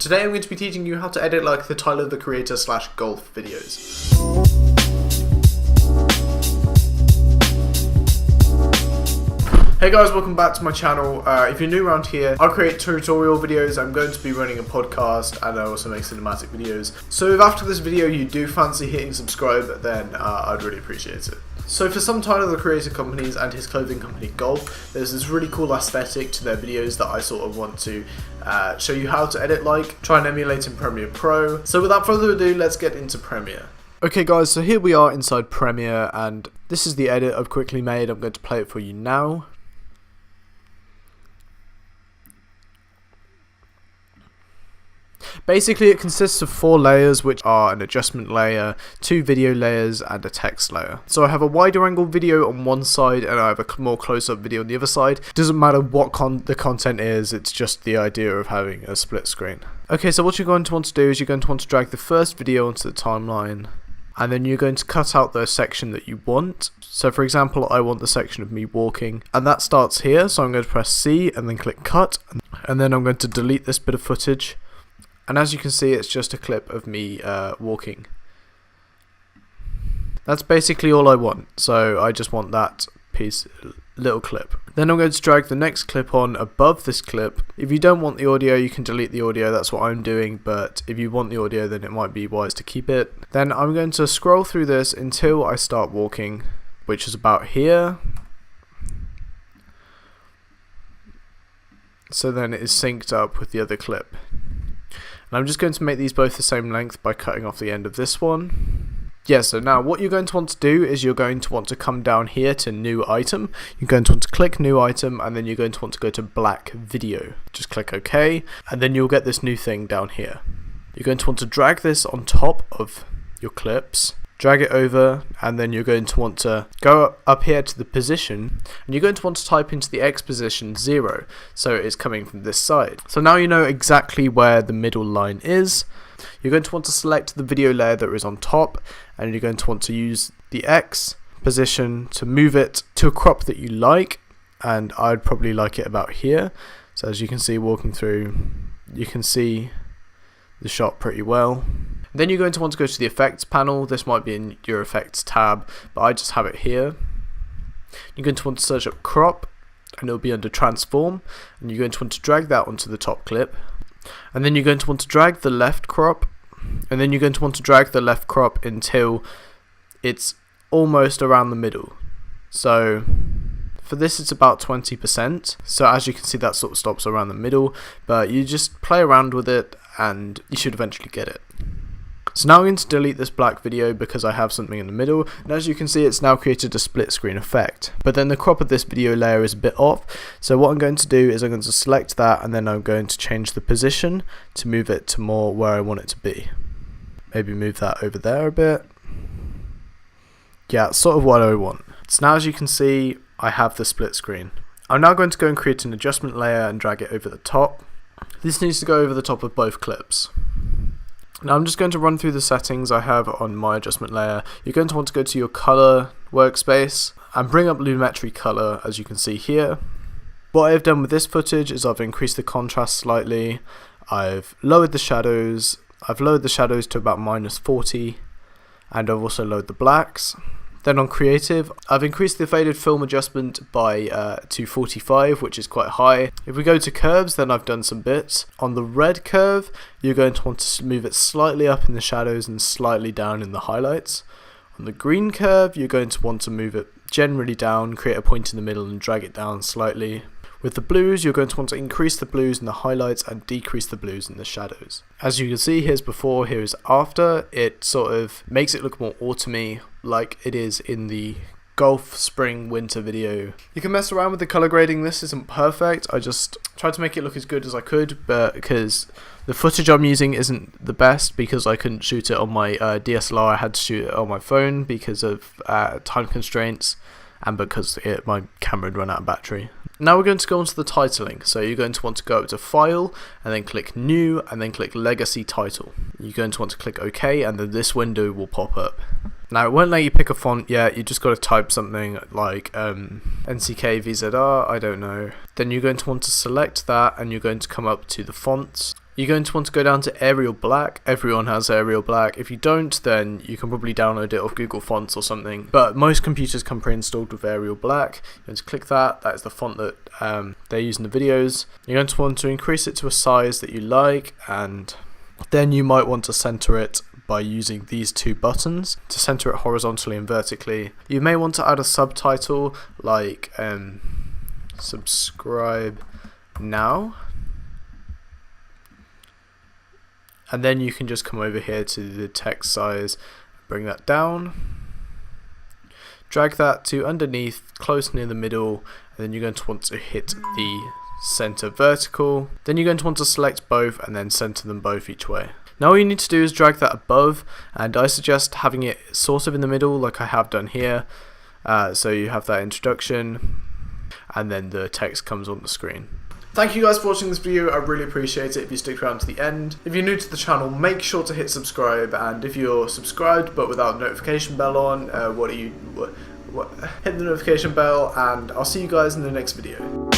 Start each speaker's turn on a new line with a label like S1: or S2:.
S1: Today I'm going to be teaching you how to edit like the Tyler the Creator / golf videos. Hey guys, welcome back to my channel. If you're new around here, I create tutorial videos, I'm going to be running a podcast, and I also make cinematic videos. So if after this video you do fancy hitting subscribe, then I'd really appreciate it. So for some Tyler the Creator companies and his clothing company Golf, there's this really cool aesthetic to their videos that I sort of want to show you how to edit like, try and emulate in Premiere Pro. So without further ado, let's get into Premiere. Okay guys, so here we are inside Premiere, and this is the edit I've quickly made. I'm going to play it for you now. Basically, it consists of 4 layers, which are an adjustment layer, 2 video layers, and a text layer. So I have a wider angle video on one side, and I have a more close-up video on the other side. Doesn't matter what the content is, it's just the idea of having a split screen. Okay, so what you're going to want to do is you're going to want to drag the first video onto the timeline, and then you're going to cut out the section that you want. So for example, I want the section of me walking, and that starts here, so I'm going to press C and then click cut, and then I'm going to delete this bit of footage. And as you can see, it's just a clip of me walking. That's basically all I want, so I just want that little clip. Then I'm going to drag the next clip on above this clip. If you don't want the audio, you can delete the audio, that's what I'm doing, but if you want the audio, then it might be wise to keep it. Then I'm going to scroll through this until I start walking, which is about here. So then it is synced up with the other clip. And I'm just going to make these both the same length by cutting off the end of this one. Yeah, so now what you're going to want to do is you're going to want to come down here to new item. You're going to want to click new item, and then you're going to want to go to black video. Just click OK, and then you'll get this new thing down here. You're going to want to drag this on top of your clips, drag it over, and then you're going to want to go up here to the position, and you're going to want to type into the X position 0, so it's coming from this side. So now you know exactly where the middle line is. You're going to want to select the video layer that is on top, and you're going to want to use the X position to move it to a crop that you like, and I'd probably like it about here. So as you can see, walking through, you can see the shot pretty well. Then you're going to want to go to the effects panel. This might be in your effects tab, but I just have it here. You're going to want to search up crop, and it'll be under transform, and you're going to want to drag that onto the top clip. And then you're going to want to drag the left crop, and then you're going to want to drag the left crop until it's almost around the middle. So for this it's about 20%, so as you can see that sort of stops around the middle, but you just play around with it and you should eventually get it. So now I'm going to delete this black video because I have something in the middle, and as you can see it's now created a split screen effect. But then the crop of this video layer is a bit off, so what I'm going to do is I'm going to select that, and then I'm going to change the position to move it to more where I want it to be. Maybe move that over there a bit. Yeah, that's sort of what I want. So now as you can see, I have the split screen. I'm now going to go and create an adjustment layer and drag it over the top. This needs to go over the top of both clips. Now I'm just going to run through the settings I have on my adjustment layer. You're going to want to go to your color workspace and bring up Lumetri color, as you can see here. What I've done with this footage is I've increased the contrast slightly, I've lowered the shadows, to about -40, and I've also lowered the blacks. Then on creative, I've increased the faded film adjustment by to 45, which is quite high. If we go to curves, then I've done some bits. On the red curve, you're going to want to move it slightly up in the shadows and slightly down in the highlights. On the green curve, you're going to want to move it generally down, create a point in the middle and drag it down slightly. With the blues, you're going to want to increase the blues in the highlights and decrease the blues in the shadows. As you can see, here's before, here's after. It sort of makes it look more autumny, like it is in the golf spring winter video. You can mess around with the color grading. This isn't perfect. I just tried to make it look as good as I could, but because the footage I'm using isn't the best, because I couldn't shoot it on my DSLR, I had to shoot it on my phone because of time constraints and because my camera had run out of battery. Now we're going to go on to the titling. So you're going to want to go up to File, and then click New, and then click Legacy Title. You're going to want to click OK, and then this window will pop up. Now it won't let you pick a font yet, you just got to type something like NCK VZR, I don't know. Then you're going to want to select that, and you're going to come up to the fonts You're going to want to go down to Arial Black. Everyone has Arial Black. If you don't, then you can probably download it off Google Fonts or something. But most computers come pre-installed with Arial Black. You're going to click that. That is the font that they use in the videos. You're going to want to increase it to a size that you like, and then you might want to center it by using these two buttons to center it horizontally and vertically. You may want to add a subtitle like subscribe now. And then you can just come over here to the text size, bring that down, drag that to underneath, close near the middle, and then you're going to want to hit the center vertical. Then you're going to want to select both and then center them both each way. Now all you need to do is drag that above, and I suggest having it sort of in the middle like I have done here. So you have that introduction, and then the text comes on the screen. Thank you guys for watching this video. I really appreciate it if you stick around to the end. If you're new to the channel, make sure to hit subscribe, and if you're subscribed but without notification bell on, hit the notification bell, and I'll see you guys in the next video.